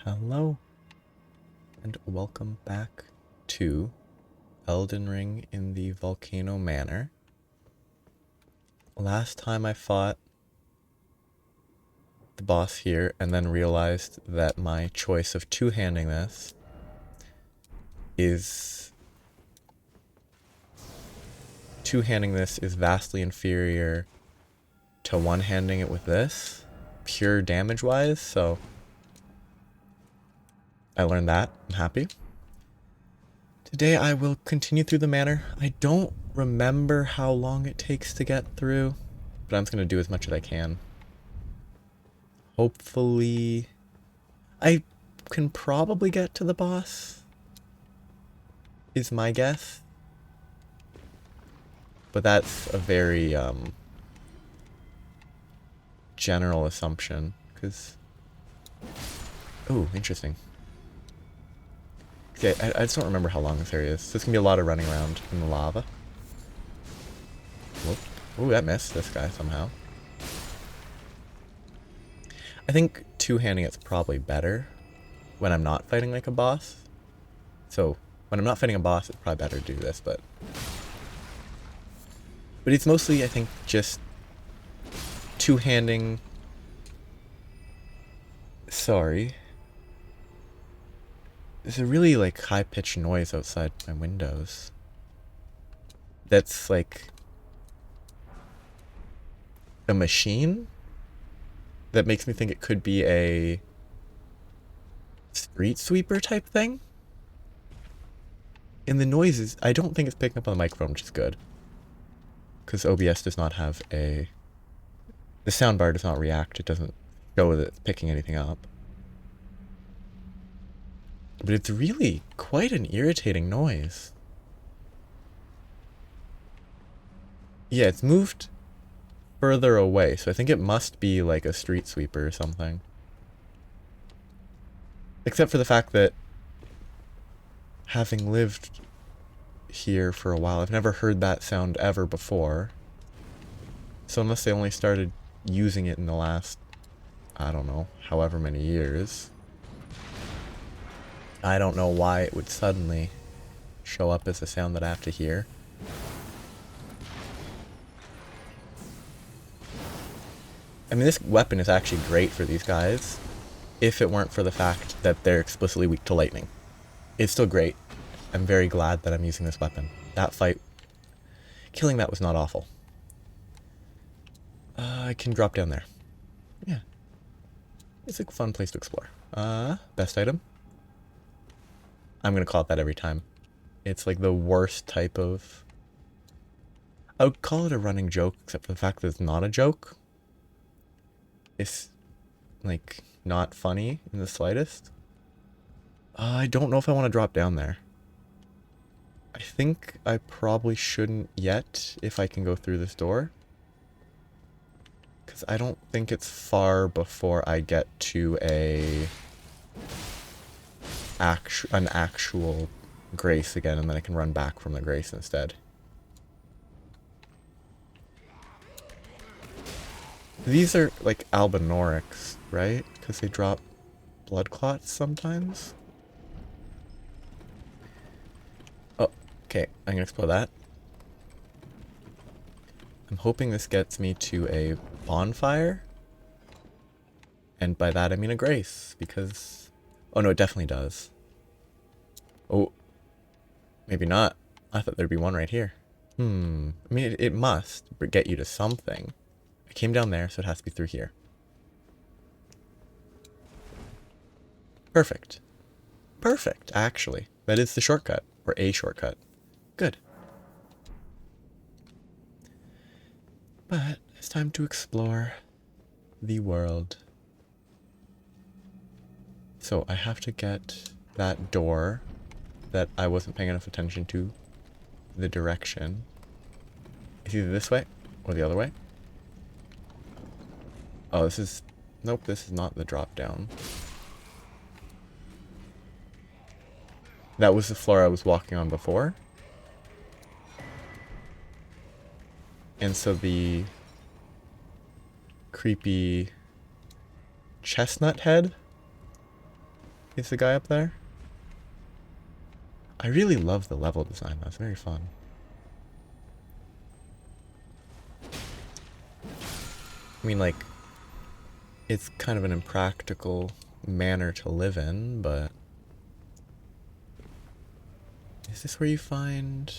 Hello, and welcome back to Elden Ring in the Volcano Manor. Last time I fought the boss here and then realized that my choice of two-handing this is... Two-handing this is vastly inferior to one-handing it with this, pure damage-wise, so... I learned that. I'm happy. Today I will continue through the manor. I don't remember how long it takes to get through, but I'm just going to do as much as I can. Hopefully... I can probably get to the boss, is my guess. But that's a very general assumption, because... Ooh, interesting. Okay, I just don't remember how long this area is. So there's going to be a lot of running around in the lava. Whoop. Ooh, that missed this guy somehow. I think two-handing it's probably better when I'm not fighting like a boss. So, when I'm not fighting a boss, it's probably better to do this, but it's mostly, I think, just two-handing... Sorry. There's a really, like, high-pitched noise outside my windows. That's, like... a machine? That makes me think it could be a... street sweeper type thing? And the noises, I don't think it's picking up on the microphone, which is good. Because OBS does not have a... The soundbar does not react, it doesn't show that it's picking anything up. But it's really quite an irritating noise. Yeah, it's moved further away, so I think it must be like a street sweeper or something. Except for the fact that, having lived here for a while, I've never heard that sound ever before. So unless they only started using it in the last, I don't know, however many years, I don't know why it would suddenly show up as a sound that I have to hear. I mean, this weapon is actually great for these guys, if it weren't for the fact that they're explicitly weak to lightning. It's still great. I'm very glad that I'm using this weapon. That fight, killing that was not awful. I can drop down there. Yeah. It's a fun place to explore. Best item? I'm gonna call it that every time. It's like the worst type of... I would call it a running joke, except for the fact that it's not a joke. It's, like, not funny in the slightest. I don't know if I want to drop down there. I think I probably shouldn't yet, if I can go through this door. Because I don't think it's far before I get to an actual grace again, and then I can run back from the grace instead. These are like albinorics, right? Because they drop blood clots sometimes. Oh, okay, I'm gonna explore that. I'm hoping this gets me to a bonfire. And by that I mean a grace, because... Oh no, it definitely does. Oh, maybe not. I thought there'd be one right here. I mean, it must get you to something. I came down there, so it has to be through here. Perfect. Perfect, actually. That is the shortcut, or a shortcut. Good. But it's time to explore the world. So I have to get that door that I wasn't paying enough attention to, the direction. It's either this way or the other way. Oh, this is... Nope, this is not the drop down. That was the floor I was walking on before. And so the creepy chestnut head is the guy up there. I really love the level design. That's very fun. I mean, like, it's kind of an impractical manner to live in, but... Is this where you find...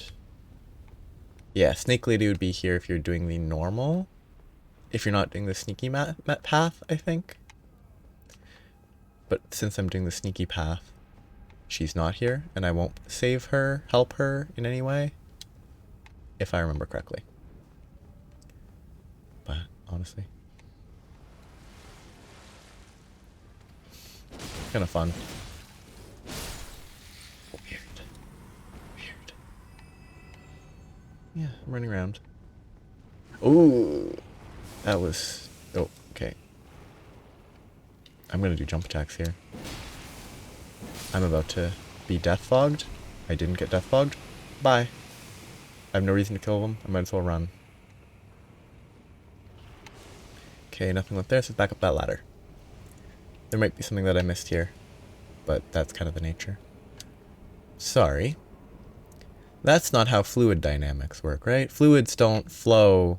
Yeah, Snake Lady would be here if you're doing the normal. If you're not doing the sneaky path, I think. But since I'm doing the sneaky path, she's not here, and I won't save her, help her in any way. If I remember correctly. But, honestly... kind of fun. Weird. Yeah, I'm running around. Ooh, that was... Oh, okay. I'm gonna do jump attacks here. I'm about to be death fogged. I didn't get death fogged. Bye. I have no reason to kill them. I might as well run. Okay, nothing left there, so let's back up that ladder. There might be something that I missed here, but that's kind of the nature. Sorry. That's not how fluid dynamics work, right? Fluids don't flow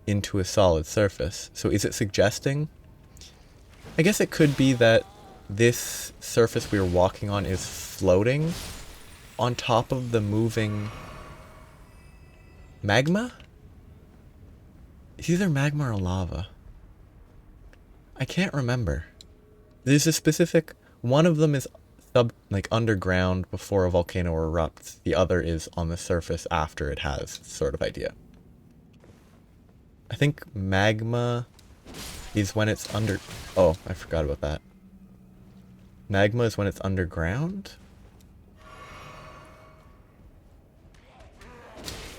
into a solid surface. So is it suggesting? I guess it could be that this surface we are walking on is floating on top of the moving magma? It's either magma or lava. I can't remember. There's a specific... One of them is underground before a volcano erupts. The other is on the surface after it has, sort of idea. I think magma is when it's under... Oh, I forgot about that. Magma is when it's underground?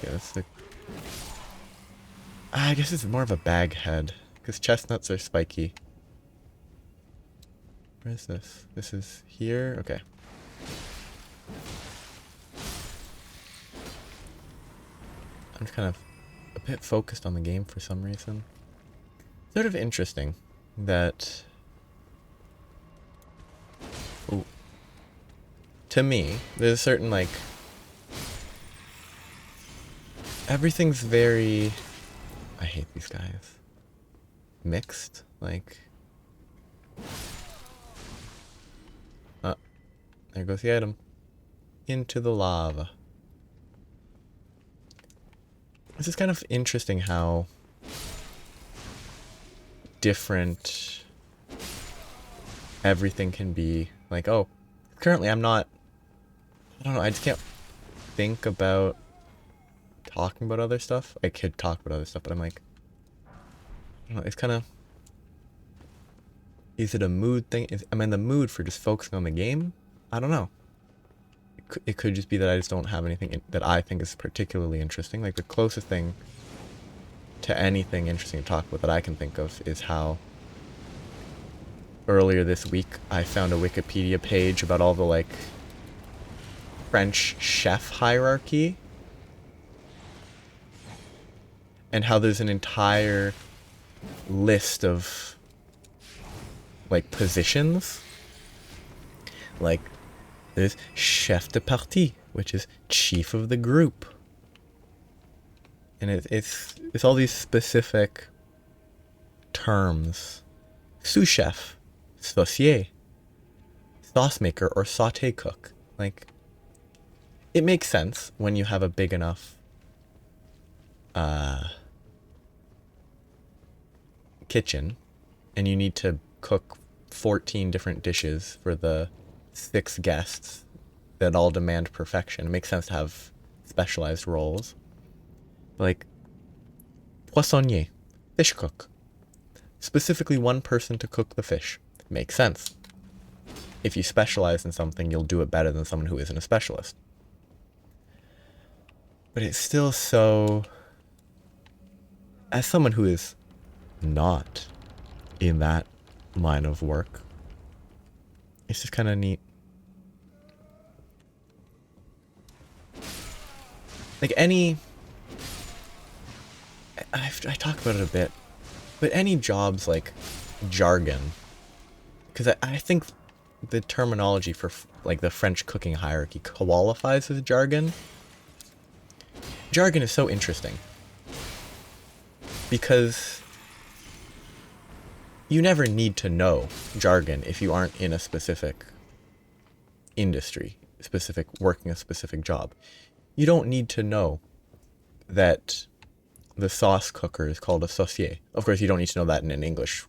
Yeah, that's the... I guess it's more of a bag head, because chestnuts are spiky. Where is this? This is here? Okay. I'm just kind of a bit focused on the game for some reason. Sort of interesting that... Ooh. To me, there's a certain, like... Everything's very... I hate these guys. Mixed? Like... There goes the item. Into the lava. This is kind of interesting how different everything can be. Like, oh, currently I'm not... I don't know, I just can't think about talking about other stuff. I could talk about other stuff, but I'm like... I don't know, it's kind of... Is it a mood thing? Am I in the mood for just focusing on the game? I don't know. It could just be that I just don't have anything that I think is particularly interesting. Like, the closest thing to anything interesting to talk about that I can think of is how earlier this week I found a Wikipedia page about all the, like, French chef hierarchy. And how there's an entire list of, like, positions. Like, there's chef de partie, which is chief of the group. And it's all these specific terms. Sous chef, saucier, sauce maker, or sauté cook. Like, it makes sense when you have a big enough kitchen and you need to cook 14 different dishes for the 6 guests that all demand perfection. It makes sense to have specialized roles. Like, poissonnier, fish cook. Specifically one person to cook the fish. Makes sense. If you specialize in something, you'll do it better than someone who isn't a specialist. But it's still so... As someone who is not in that line of work, it's just kind of neat. Like, any... I talk about it a bit, but any job's, like, jargon. Because I think the terminology for like the French cooking hierarchy qualifies as jargon. Jargon is so interesting because you never need to know jargon if you aren't in a specific industry, working a specific job. You don't need to know that the sauce cooker is called a saucier. Of course, you don't need to know that in an English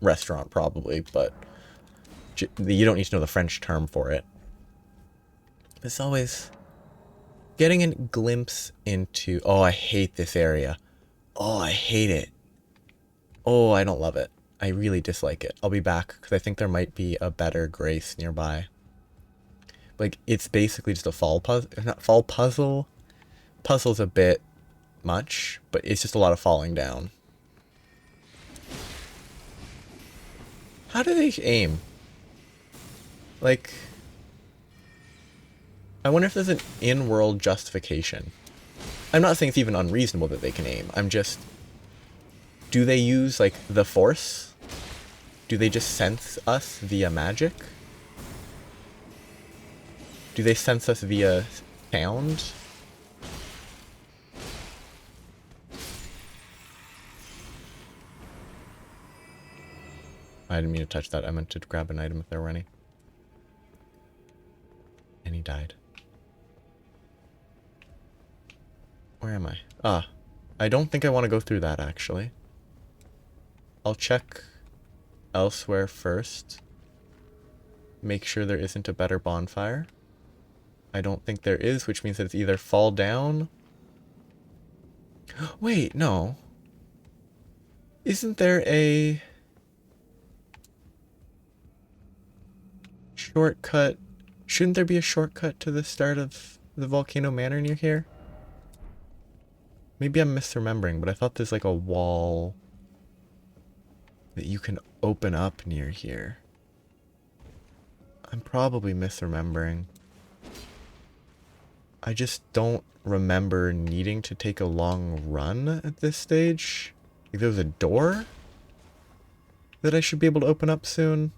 restaurant, probably, but you don't need to know the French term for it. It's always getting a glimpse into, oh, I hate this area. Oh, I hate it. Oh, I don't love it. I really dislike it. I'll be back because I think there might be a better Grace nearby. Like, it's basically just a fall puzzle. Not fall puzzle. Puzzle's a bit much, but it's just a lot of falling down. How do they aim? Like, I wonder if there's an in-world justification. I'm not saying it's even unreasonable that they can aim. I'm just... Do they use, like, the Force? Do they just sense us via magic? Do they sense us via sound? I didn't mean to touch that. I meant to grab an item if there were any. And he died. Where am I? Ah. I don't think I want to go through that, actually. I'll check elsewhere first. Make sure there isn't a better bonfire. I don't think there is, which means that it's either fall down... Wait, no. Isn't there a... shortcut? Shouldn't there be a shortcut to the start of the Volcano Manor near here? Maybe I'm misremembering, but I thought there's like a wall that you can open up near here. I'm probably misremembering. I just don't remember needing to take a long run at this stage. Like there was a door that I should be able to open up soon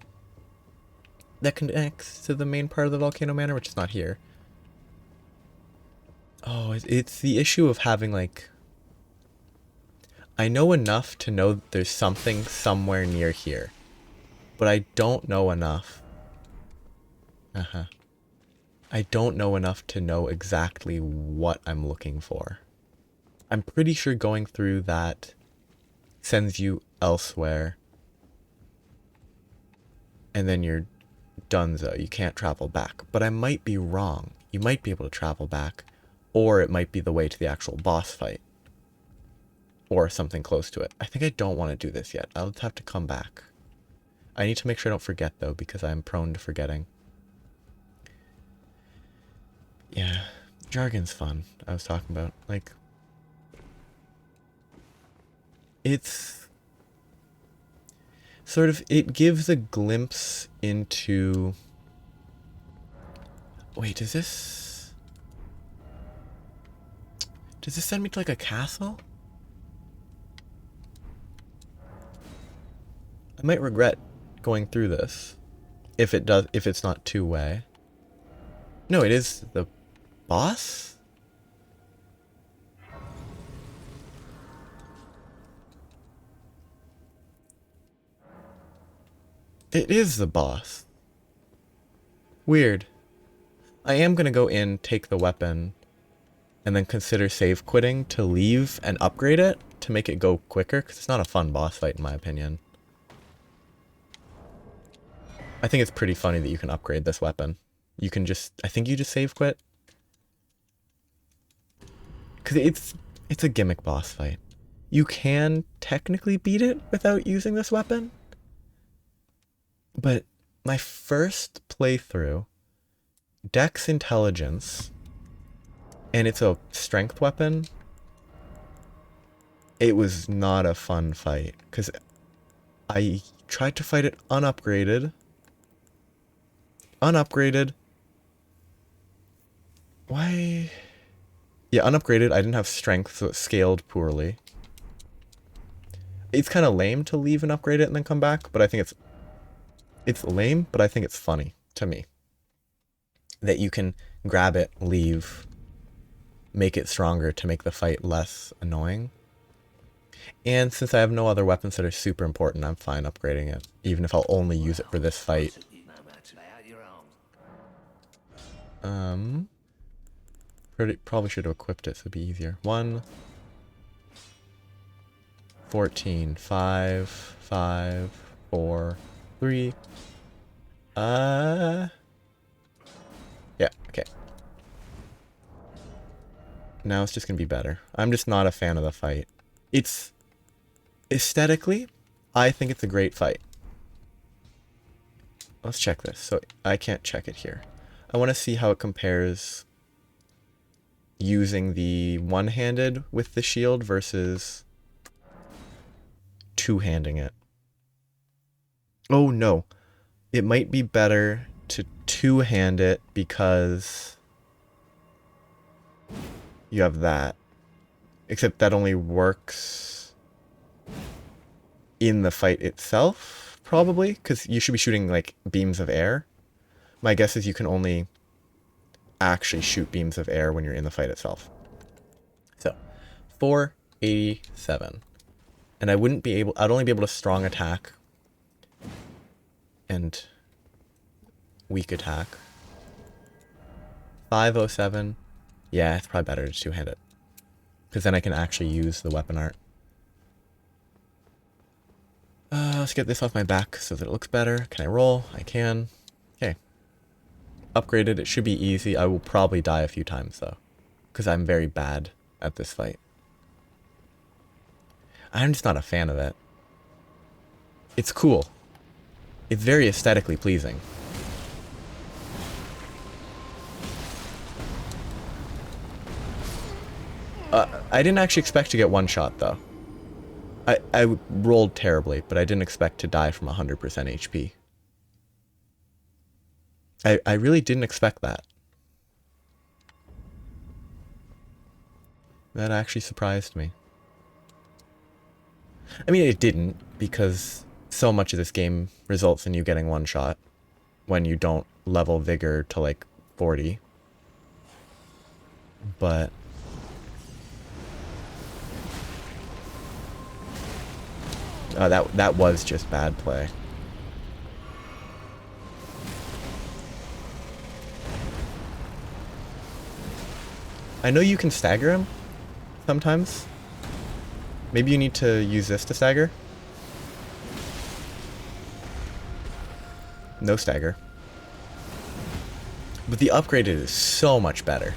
that connects to the main part of the Volcano Manor, which is not here. Oh, it's the issue of having, like... I know enough to know that there's something somewhere near here. But I don't know enough. I don't know enough to know exactly what I'm looking for. I'm pretty sure going through that sends you elsewhere. And then you're donezo. You can't travel back. But I might be wrong. You might be able to travel back. Or it might be the way to the actual boss fight. Or something close to it. I think I don't want to do this yet. I'll have to come back. I need to make sure I don't forget, though, because I'm prone to forgetting. Yeah. Jargon's fun, I was talking about. Like... It's... sort of... It gives a glimpse into... Wait, does this... Does this send me to, like, a castle? I might regret going through this. If it's not two-way. No, it is the boss? It is the boss. Weird. I am gonna go in, take the weapon, and then consider save quitting to leave and upgrade it to make it go quicker, because it's not a fun boss fight in my opinion. I think it's pretty funny that you can upgrade this weapon. You can just... I think you just save quit. Because it's a gimmick boss fight. You can technically beat it without using this weapon. But my first playthrough, Dex Intelligence, and it's a strength weapon, it was not a fun fight. Because I tried to fight it unupgraded. Why? Yeah, unupgraded. I didn't have strength, so it scaled poorly. It's kind of lame to leave and upgrade it and then come back, but I think it's It's lame, but I think it's funny to me. That you can grab it, leave, make it stronger to make the fight less annoying. And since I have no other weapons that are super important, I'm fine upgrading it, even if I'll only use it for this fight. Probably should have equipped it so it'd be easier. 1, 14, 5, 5, 4, 3. Yeah, okay. Now it's just gonna be better. I'm just not a fan of the fight. It's aesthetically, I think it's a great fight. Let's check this. So I can't check it here. I want to see how it compares using the one-handed with the shield versus two-handing it. Oh no, it might be better to two-hand it because you have that. Except that only works in the fight itself, probably, because you should be shooting like beams of air. My guess is you can only actually shoot beams of air when you're in the fight itself. So, 487. And I'd only be able to strong attack and weak attack. 507. Yeah, it's probably better to two-hand it. Because then I can actually use the weapon art. Let's get this off my back so that it looks better. Can I roll? I can. Okay. Upgraded. It should be easy. I will probably die a few times though. Because I'm very bad at this fight. I'm just not a fan of it. It's cool. It's very aesthetically pleasing. I didn't actually expect to get one shot though. I rolled terribly, but I didn't expect to die from 100% HP. I really didn't expect that. That actually surprised me. I mean, it didn't, because so much of this game results in you getting one shot when you don't level vigor to like 40. But that was just bad play. I know you can stagger him sometimes. Maybe you need to use this to stagger. No stagger. But the upgraded is so much better.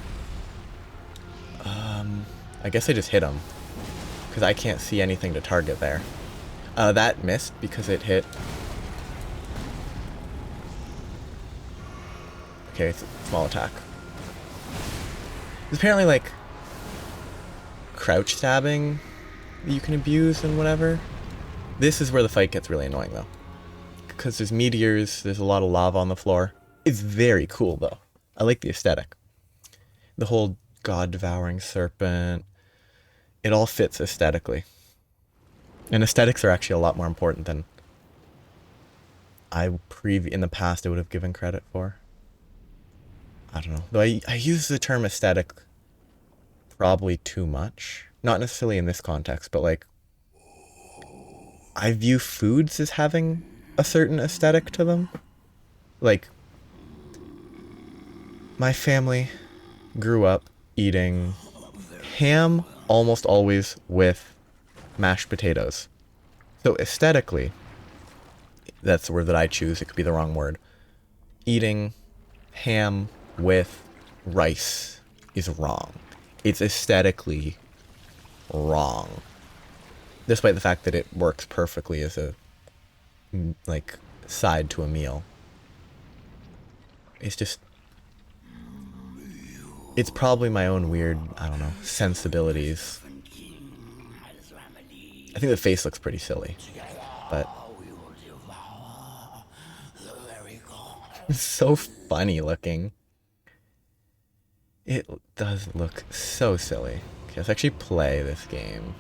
I guess I just hit him. Because I can't see anything to target there. That missed because it hit. Okay, it's a small attack. There's apparently like crouch stabbing that you can abuse and whatever. This is where the fight gets really annoying though. Because there's meteors, there's a lot of lava on the floor. It's very cool though. I like the aesthetic. The whole god-devouring serpent. It all fits aesthetically. And aesthetics are actually a lot more important than in the past I would have given credit for. I don't know. Though I use the term aesthetic probably too much. Not necessarily in this context, but like I view foods as having a certain aesthetic to them. Like my family grew up eating ham almost always with mashed potatoes. So aesthetically, that's the word that I choose. It could be the wrong word. Eating ham with rice is wrong. It's aesthetically wrong. Despite the fact that it works perfectly as a like side to a meal. It's just it's probably my own weird, I don't know, sensibilities. I think the face looks pretty silly, but it's so funny looking. It does look so silly. Okay, let's actually play this game.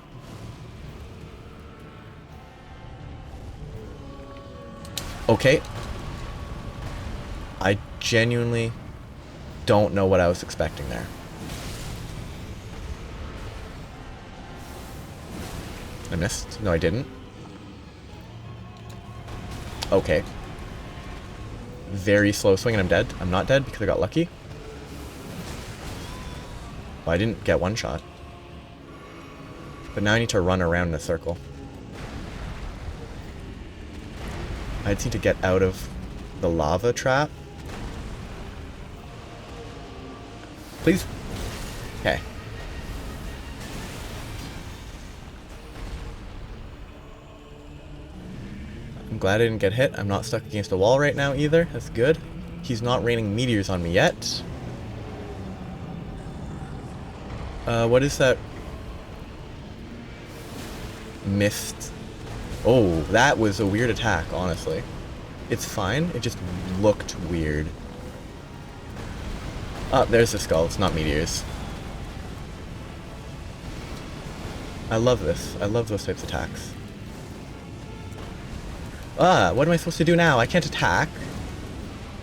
Okay, I genuinely don't know what I was expecting there. I missed. No, I didn't. Okay. Very slow swing and I'm dead. I'm not dead because I got lucky. Well, I didn't get one shot. But now I need to run around in a circle. I just need to get out of the lava trap. Please? Okay. I'm glad I didn't get hit. I'm not stuck against a wall right now either. That's good. He's not raining meteors on me yet. What is that? Mist. Oh, that was a weird attack, honestly. It's fine. It just looked weird. Oh, there's the skull. It's not meteors. I love this. I love those types of attacks. What am I supposed to do now? I can't attack.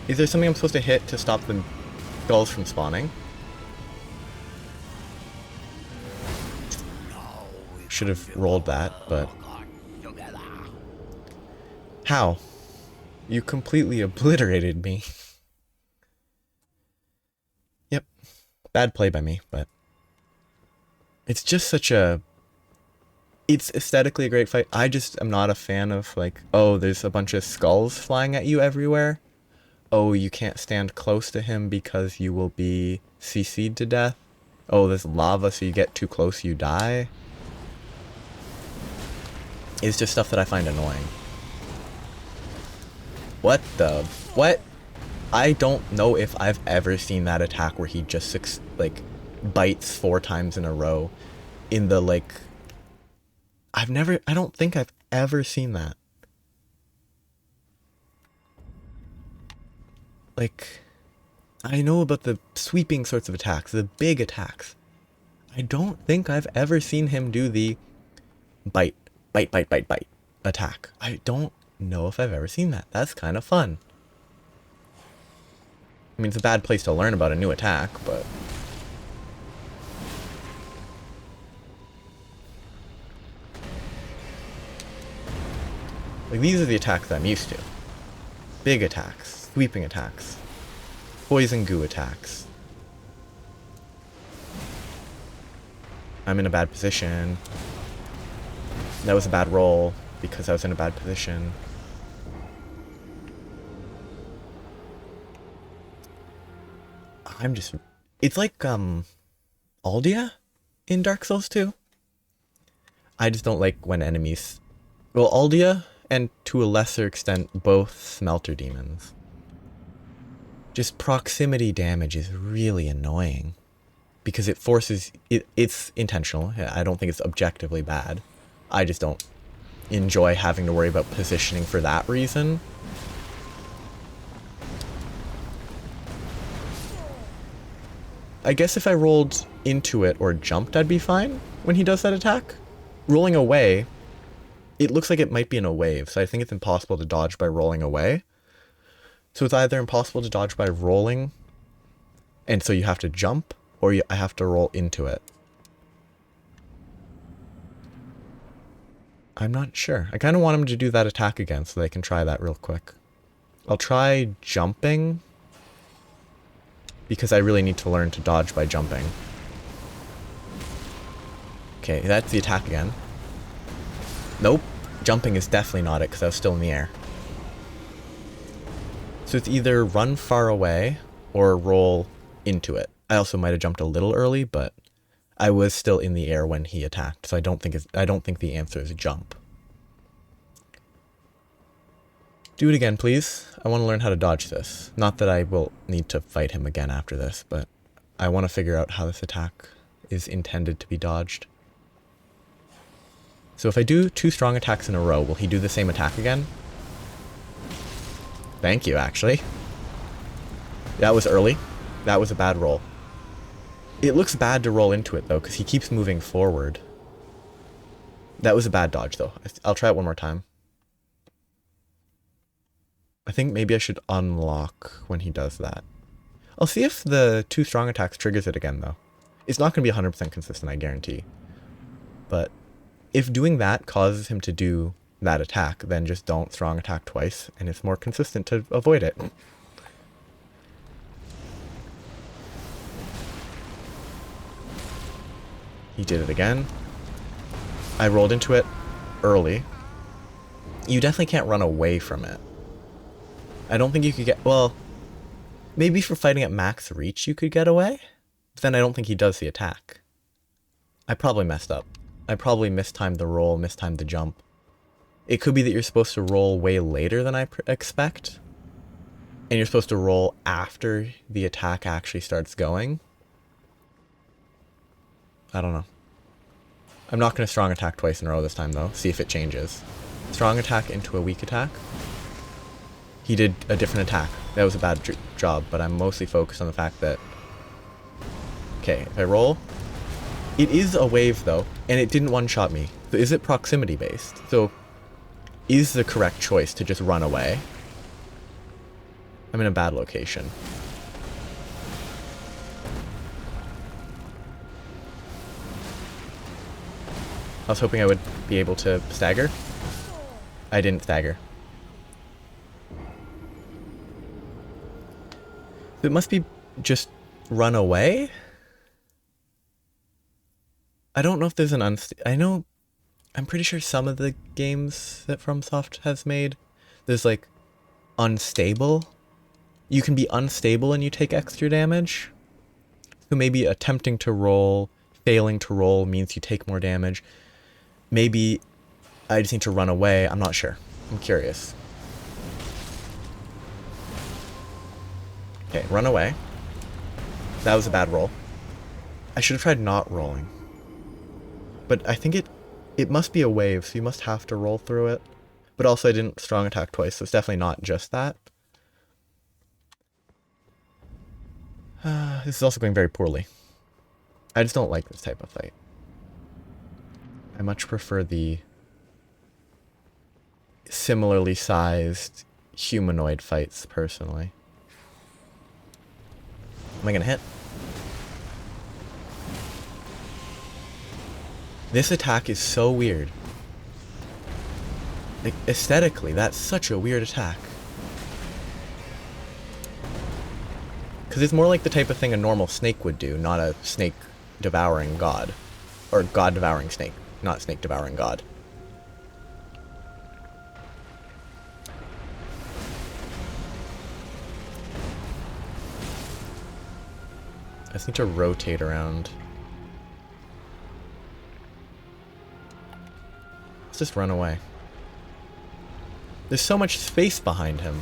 Is there something I'm supposed to hit to stop the skulls from spawning? Should have rolled that, but... How? You completely obliterated me. Yep. Bad play by me, but... It's just such a... It's aesthetically a great fight. I just am not a fan of, like, oh, there's a bunch of skulls flying at you everywhere. Oh, you can't stand close to him because you will be CC'd to death. Oh, there's lava, so you get too close, you die. It's just stuff that I find annoying. What the... What? I don't know if I've ever seen that attack where he just, like, bites 4 times in a row in the, like... I don't think I've ever seen that. Like, I know about the sweeping sorts of attacks, the big attacks. I don't think I've ever seen him do the bite attack. I don't know if I've ever seen that. That's kind of fun. I mean, it's a bad place to learn about a new attack, but... Like, these are the attacks I'm used to. Big attacks, sweeping attacks, poison goo attacks. I'm in a bad position. That was a bad roll because I was in a bad position. I'm just... It's like, Aldia in Dark Souls 2. I just don't like when enemies... Well, Aldia, and to a lesser extent, both Smelter Demons. Just proximity damage is really annoying. Because it forces... It's intentional. I don't think it's objectively bad. I just don't enjoy having to worry about positioning for that reason. I guess if I rolled into it or jumped, I'd be fine when he does that attack. Rolling away, it looks like it might be in a wave, so I think it's impossible to dodge by rolling away. So it's either impossible to dodge by rolling, and so you have to jump, or I have to roll into it. I'm not sure. I kind of want him to do that attack again so they can try that real quick. I'll try jumping, because I really need to learn to dodge by jumping. Okay, that's the attack again. Nope. Jumping is definitely not it, because I was still in the air. So it's either run far away, or roll into it. I also might have jumped a little early, but I was still in the air when he attacked, so I don't think the answer is jump. Do it again, please. I want to learn how to dodge this. Not that I will need to fight him again after this, but I want to figure out how this attack is intended to be dodged. So if I do 2 strong attacks in a row, will he do the same attack again? Thank you, actually. That was early. That was a bad roll. It looks bad to roll into it, though, because he keeps moving forward. That was a bad dodge, though. I'll try it one more time. I think maybe I should unlock when he does that. I'll see if the 2 strong attacks triggers it again, though. It's not going to be 100% consistent, I guarantee. But if doing that causes him to do that attack, then just don't strong attack twice, and it's more consistent to avoid it. He did it again. I rolled into it early. You definitely can't run away from it. I don't think you could get... Well, maybe for fighting at max reach you could get away? But then I don't think he does the attack. I probably messed up. I probably mistimed the roll, mistimed the jump. It could be that you're supposed to roll way later than I expect. And you're supposed to roll after the attack actually starts going. I don't know. I'm not going to strong attack twice in a row this time, though. See if it changes. Strong attack into a weak attack. He did a different attack. That was a bad job, but I'm mostly focused on the fact that... Okay, if I roll... It is a wave, though, and it didn't one-shot me. So is it proximity-based? So, is the correct choice to just run away? I'm in a bad location. I was hoping I would be able to stagger. I didn't stagger. It must be just run away? I don't know if there's an I'm pretty sure some of the games that FromSoft has made, there's like unstable. You can be unstable and you take extra damage. So maybe attempting to roll, failing to roll means you take more damage. Maybe I just need to run away. I'm not sure. I'm curious. Okay, run away. That was a bad roll. I should have tried not rolling. But I think it must be a wave, so you must have to roll through it. But also I didn't strong attack twice, so it's definitely not just that. This is also going very poorly. I just don't like this type of fight. I much prefer the similarly sized humanoid fights, personally. Am I gonna hit? This attack is so weird. Like, aesthetically, that's such a weird attack. Because it's more like the type of thing a normal snake would do, not a snake-devouring god. Or god-devouring snake, not snake-devouring god. I just need to rotate around. Let's just run away. There's so much space behind him.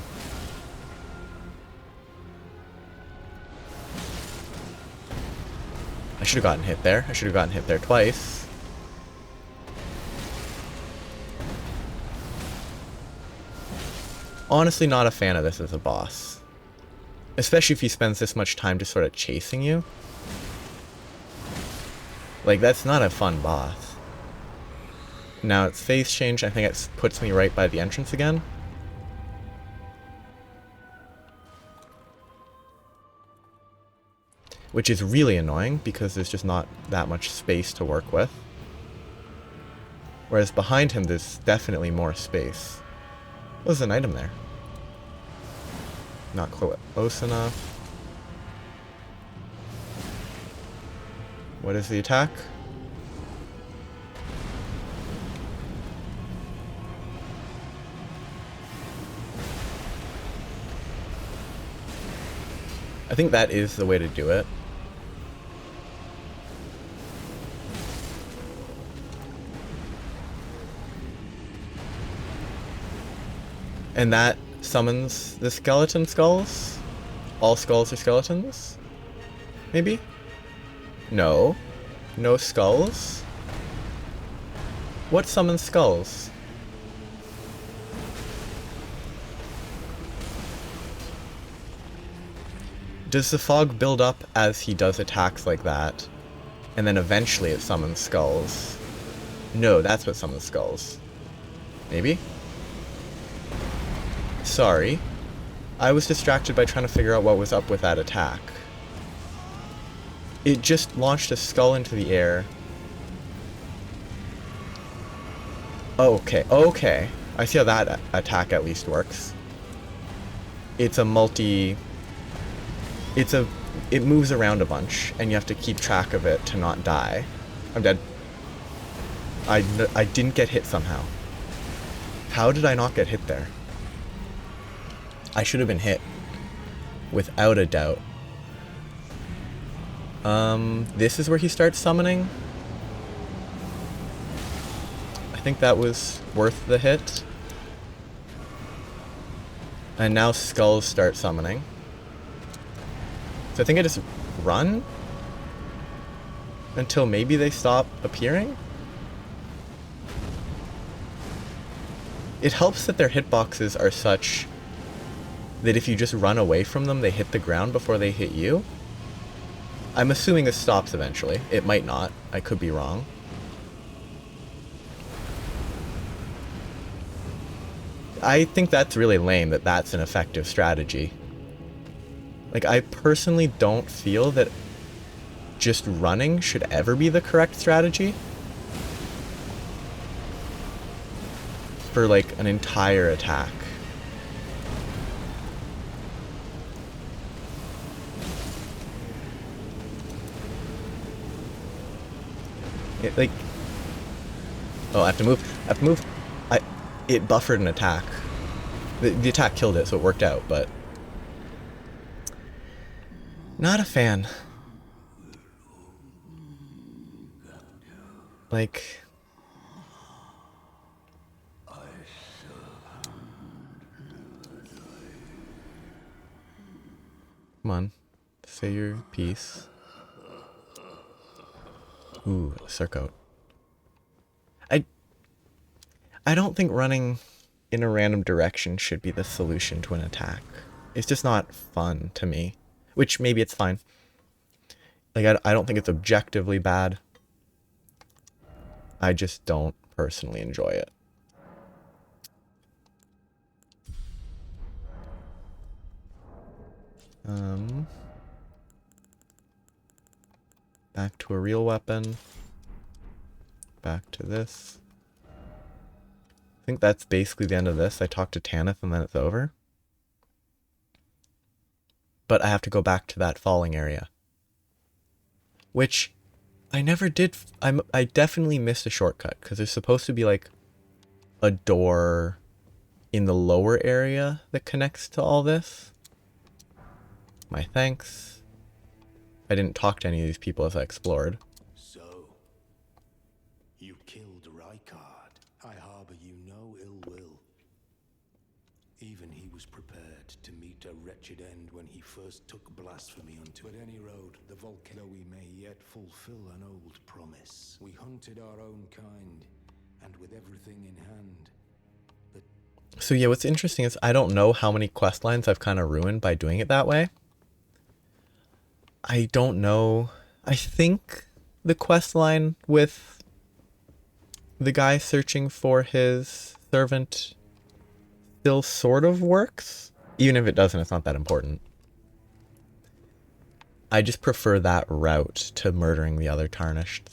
I should have gotten hit there. I should have gotten hit there twice. Honestly, not a fan of this as a boss. Especially if he spends this much time just sort of chasing you. Like, that's not a fun boss. Now it's phase change. I think it puts me right by the entrance again. Which is really annoying because there's just not that much space to work with. Whereas behind him there's definitely more space. There's an item there. Not close enough. What is the attack? I think that is the way to do it. And that summons the skeleton skulls? All skulls are skeletons? Maybe? No. No skulls? What summons skulls? Does the fog build up as he does attacks like that, and then eventually it summons skulls? No, that's what summons skulls. Maybe? Sorry. I was distracted by trying to figure out what was up with that attack. It just launched a skull into the air. Okay, okay. I see how that attack at least works. It's a multi... It moves around a bunch, and you have to keep track of it to not die. I'm dead. I didn't get hit somehow. How did I not get hit there? I should have been hit. Without a doubt. This is where he starts summoning. I think that was worth the hit. And now skulls start summoning. So I think I just run until maybe they stop appearing. It helps that their hitboxes are such that if you just run away from them, they hit the ground before they hit you. I'm assuming this stops eventually. It might not. I could be wrong. I think that's really lame that that's an effective strategy. Like, I personally don't feel that just running should ever be the correct strategy for, like, an entire attack. It, like... Oh, I have to move. I have to move. It buffered an attack. The attack killed it, so it worked out, but... Not a fan. Like... Come on. Say your piece. Ooh, a circuit. I don't think running in a random direction should be the solution to an attack. It's just not fun to me. Which, maybe it's fine. Like, I don't think it's objectively bad. I just don't personally enjoy it. Back to a real weapon. Back to this. I think that's basically the end of this. I talk to Tanith and then it's over. But I have to go back to that falling area. Which I never did. I definitely missed a shortcut because there's supposed to be like a door in the lower area that connects to all this. My thanks. I didn't talk to any of these people as I explored. So, you killed Rykard. I harbor you no ill will. Even he was prepared to meet a wretched end when he first took blasphemy unto. At any road, the volcano, we may yet fulfill an old promise. We hunted our own kind, and with everything in hand. So yeah, what's interesting is I don't know how many quest lines I've kind of ruined by doing it that way. I don't know. I think the quest line with the guy searching for his servant still sort of works. Even if it doesn't, it's not that important. I just prefer that route to murdering the other Tarnished.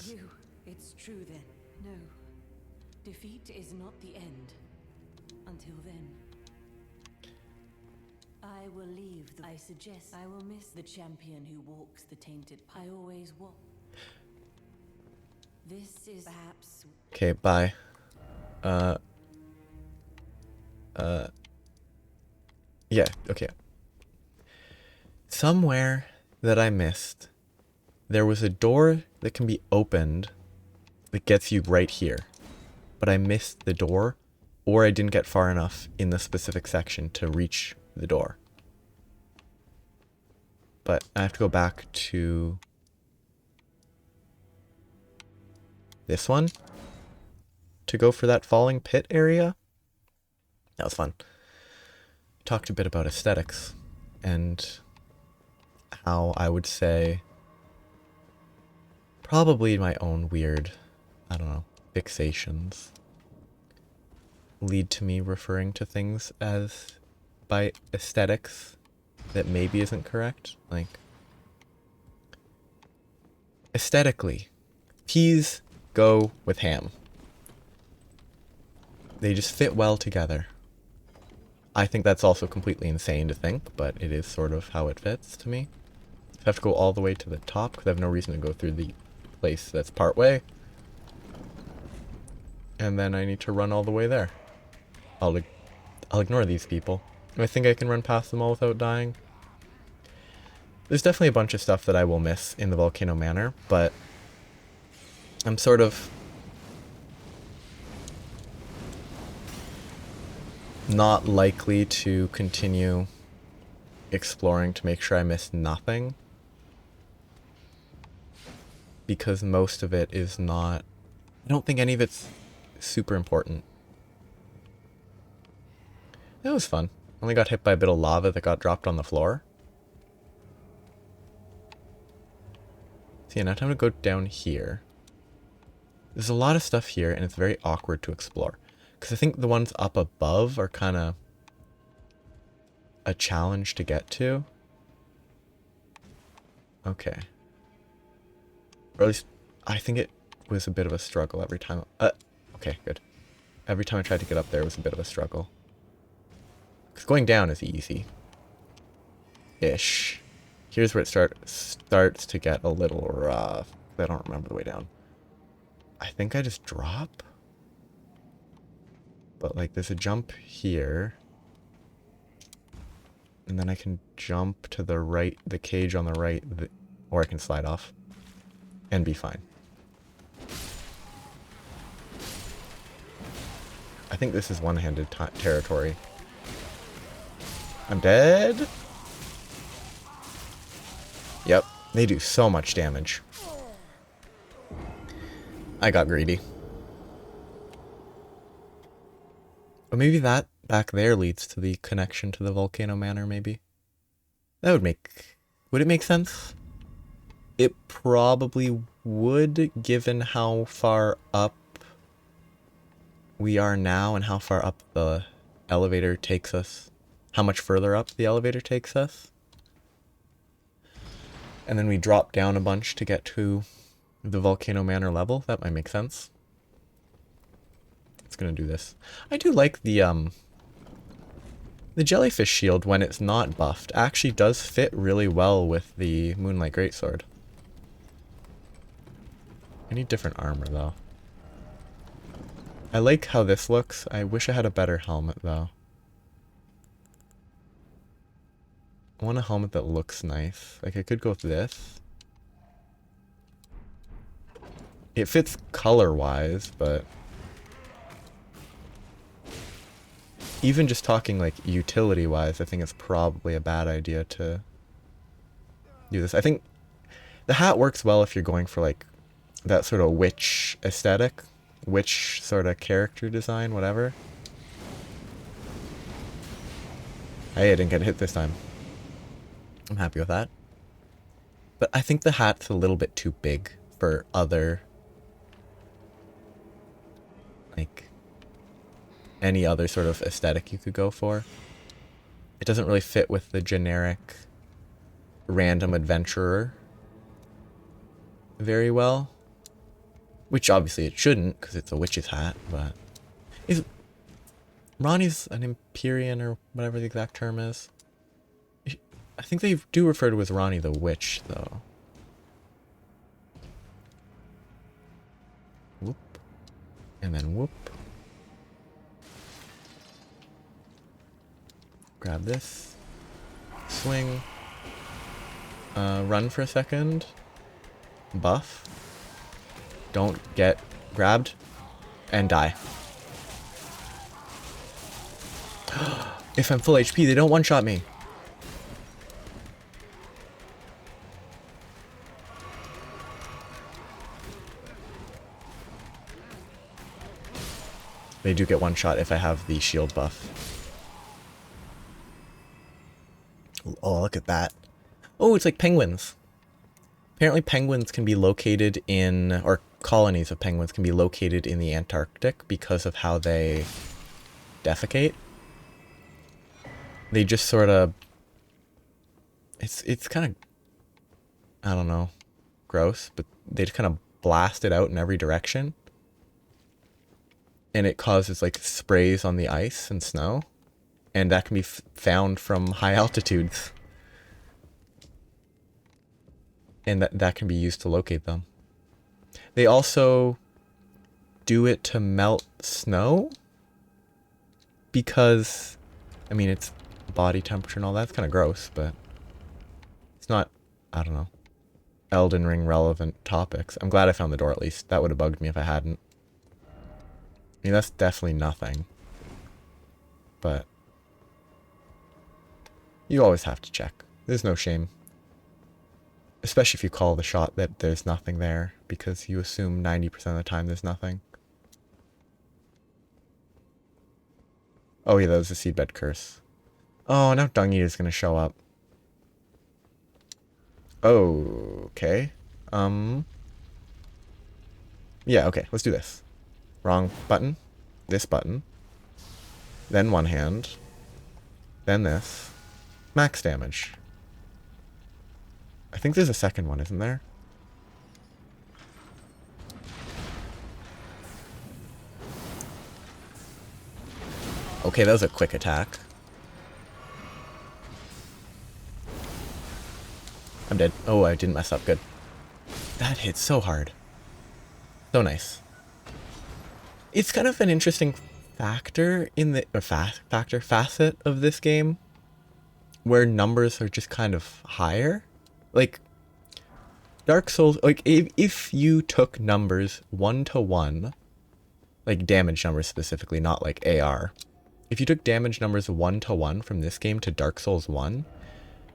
It's true then. No. Defeat is not the end. Until then. I will leave. I suggest I will miss the champion who walks the tainted path. I always walk. This is perhaps... Okay, bye. Yeah, okay. Somewhere that I missed, there was a door that can be opened that gets you right here. But I missed the door, or I didn't get far enough in the specific section to reach the door. But I have to go back to this one to go for that falling pit area. That was fun. Talked a bit about aesthetics and how I would say probably my own weird, I don't know, fixations lead to me referring to things as by aesthetics that maybe isn't correct. Like, aesthetically, peas go with ham. They just fit well together. I think that's also completely insane to think, but it is sort of how it fits to me. I have to go all the way to the top because I have no reason to go through the place that's part way. And then I need to run all the way there. I'll ignore these people. I think I can run past them all without dying. There's definitely a bunch of stuff that I will miss in the Volcano Manor, but I'm sort of not likely to continue exploring to make sure I miss nothing, because most of it is not, I don't think any of it's super important. It was fun. Only got hit by a bit of lava that got dropped on the floor. So yeah, now time to go down here. There's a lot of stuff here, and it's very awkward to explore. Because I think the ones up above are kind of a challenge to get to. Okay. Or at least, I think it was a bit of a struggle every time. Okay, good. Every time I tried to get up there, it was a bit of a struggle. Because going down is easy. Ish. Here's where it starts to get a little rough. I don't remember the way down. I think I just drop? But like there's a jump here. And then I can jump to the right, the cage on the right, or I can slide off and be fine. I think this is one-handed territory. I'm dead? Yep, they do so much damage. I got greedy. Or maybe that back there leads to the connection to the Volcano Manor, maybe? That would it make sense? It probably would, given how far up we are now and how far up the elevator takes us. How much further up the elevator takes us. And then we drop down a bunch to get to the Volcano Manor level. That might make sense. It's gonna do this. I do like the jellyfish shield when it's not buffed. Actually does fit really well with the Moonlight Greatsword. I need different armor though. I like how this looks. I wish I had a better helmet though. I want a helmet that looks nice. Like I could go with this. It fits color-wise, but even just talking like utility-wise, I think it's probably a bad idea to do this. I think the hat works well if you're going for like that sort of witch aesthetic, witch sort of character design, whatever. Hey, I didn't get hit this time. I'm happy with that. But I think the hat's a little bit too big for other, like, any other sort of aesthetic you could go for. It doesn't really fit with the generic random adventurer very well. Which obviously it shouldn't, because it's a witch's hat, but... Ronnie's an Empyrean, or whatever the exact term is. I think they do refer to as Ronnie the Witch, though. Whoop. And then whoop. Grab this. Swing. Run for a second. Buff. Don't get grabbed. And die. If I'm full HP, they don't one-shot me. They do get one shot if I have the shield buff. Oh, look at that. Oh, it's like penguins. Apparently penguins can be located in, or colonies of penguins can be located in the Antarctic because of how they defecate. they just sort of, it's kind of, I don't know, gross, but they just kind of blast it out in every direction. And it causes like sprays on the ice and snow. And that can be found from high altitudes. And that can be used to locate them. They also do it to melt snow. Because, I mean, it's body temperature and all that. It's kind of gross, but it's not, I don't know, Elden Ring relevant topics. I'm glad I found the door at least. That would have bugged me if I hadn't. I mean, that's definitely nothing. But you always have to check. There's no shame. Especially if you call the shot that there's nothing there, because you assume 90% of the time there's nothing. Oh yeah, that was a seedbed curse. Oh, now Dung Eater's gonna show up. Oh, okay. Yeah, okay, let's do this. Wrong button. This button. Then one hand. Then this. Max damage. I think there's a second one, isn't there? Okay, that was a quick attack. I'm dead. Oh, I didn't mess up. Good. That hit so hard. So nice. It's kind of an interesting factor in the facet of this game where numbers are just kind of higher. Like Dark Souls, like if you took numbers 1 to 1, like damage numbers specifically, not like AR. If you took damage numbers 1 to 1 from this game to Dark Souls 1,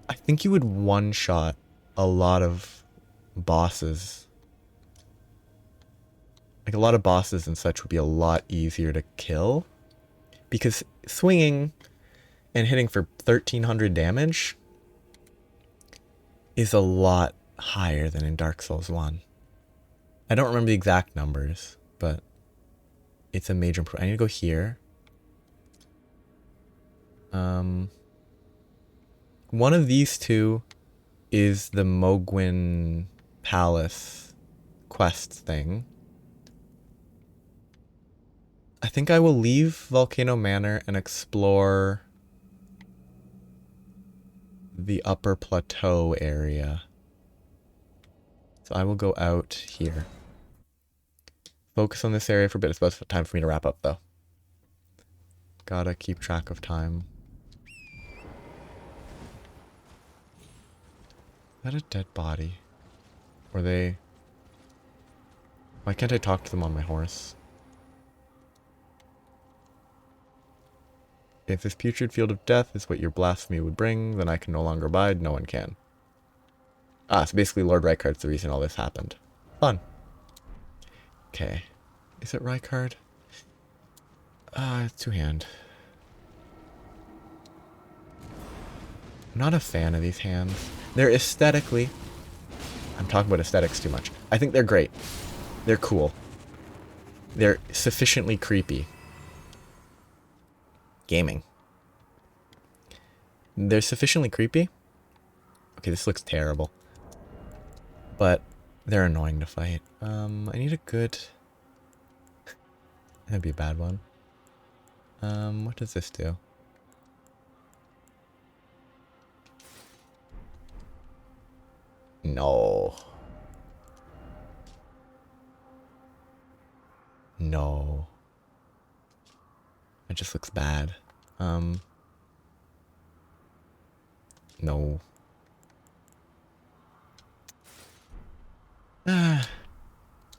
I think you would one-shot a lot of bosses. Like a lot of bosses and such would be a lot easier to kill. Because swinging and hitting for 1300 damage is a lot higher than in Dark Souls 1. I don't remember the exact numbers, but it's a major improvement. I need to go here. One of these two is the Mogwin Palace quest thing. I think I will leave Volcano Manor and explore the upper plateau area. So I will go out here. Focus on this area for a bit. It's about time for me to wrap up though. Gotta keep track of time. Is that a dead body? Were they... Why can't I talk to them on my horse? If this putrid field of death is what your blasphemy would bring, then I can no longer abide, no one can. Ah, so basically Lord Rykard's the reason all this happened. Fun. Okay. Is it Rykard? It's two-hand. I'm not a fan of these hands. They're aesthetically... I'm talking about aesthetics too much. I think they're great. They're cool. They're sufficiently creepy. Gaming. They're sufficiently creepy. Okay, this looks terrible. But they're annoying to fight. I need a good... That'd be a bad one. What does this do? No. No. It just looks bad. No.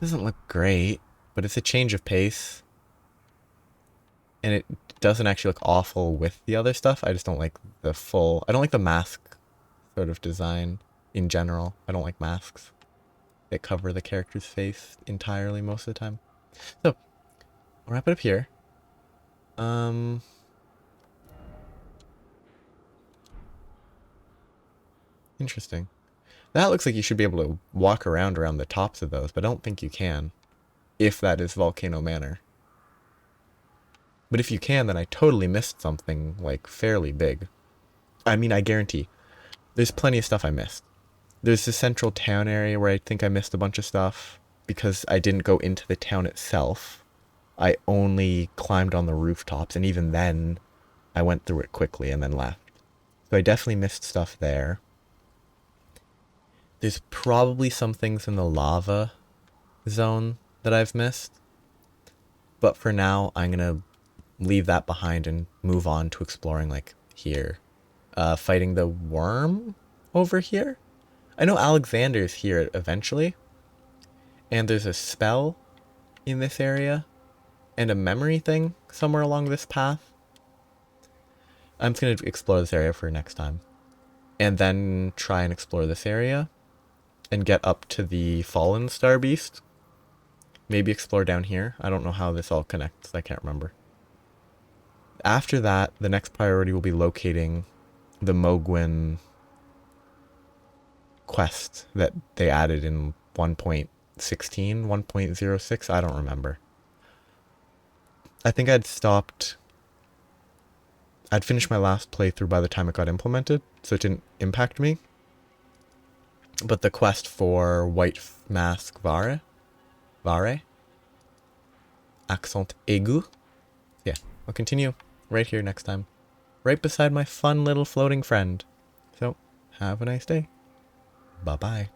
Doesn't look great, but it's a change of pace. And it doesn't actually look awful with the other stuff. I just don't like the full... I don't like the mask sort of design in general. I don't like masks that cover the character's face entirely most of the time. So, I'll wrap it up here. Interesting. That looks like you should be able to walk around the tops of those, but I don't think you can. If that is Volcano Manor. But if you can, then I totally missed something, like, fairly big. I mean, I guarantee. There's plenty of stuff I missed. There's the central town area where I think I missed a bunch of stuff because I didn't go into the town itself. I only climbed on the rooftops, and even then, I went through it quickly and then left. So I definitely missed stuff there. There's probably some things in the lava zone that I've missed. But for now, I'm going to leave that behind and move on to exploring, like, here. Fighting the worm over here? I know Alexander's here eventually. And there's a spell in this area. And a memory thing somewhere along this path. I'm just going to explore this area for next time. And then try and explore this area. And get up to the Fallen Star Beast. Maybe explore down here. I don't know how this all connects. I can't remember. After that, the next priority will be locating the Mogwin quest that they added in 1.16, 1.06. I don't remember. I think I'd finished my last playthrough by the time it got implemented, so it didn't impact me. But the quest for White Mask Vare, accent aigu. Yeah, I'll continue right here next time. Right beside my fun little floating friend. So, have a nice day. Bye-bye.